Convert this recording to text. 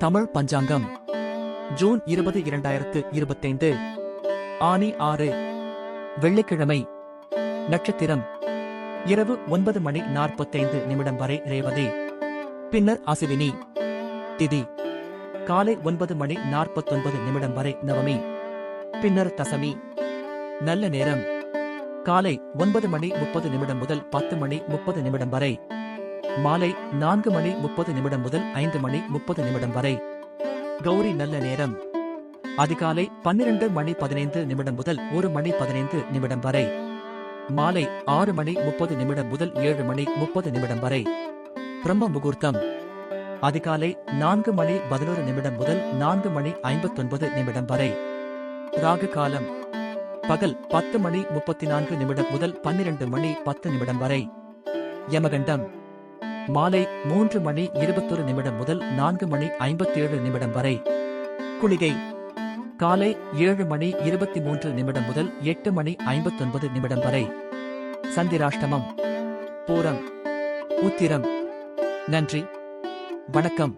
தமிழ் பஞ்சாங்கம் June 20 2025 ஆனி 6 வெள்ளிக்கிழமை. நட்சத்திரம் இரவு 9:45 வரை ரேவதி, பின்னர் அசுவினி. திதி காலை 9:49 வரை நவமி, பின்னர் தசமி. நல்ல நேரம் காலை 9:30 முதல் 10:30 வரை, மாலை 4:30 முதல் 5:30 வரை. கௌரி நல்ல நேரம் அதிகாலை 12:15 முதல் 1:15 வரை, மாலை 6:30 முதல் 7:30 வரை. பிரம்ம முகூர்த்தம் அதிகாலை 4:11 முதல் 4:59 வரை. ராகு காலம் பகல் 10:34 முதல் 12:10 வரை. யமகண்டம் மாலை 3:21 முதல் 4:57 வரை. குளிகை காலை 7:23 முதல் 8:59 வரை. சந்திராஷ்டமம் பூரம் உத்திரம். நன்றி, வணக்கம்.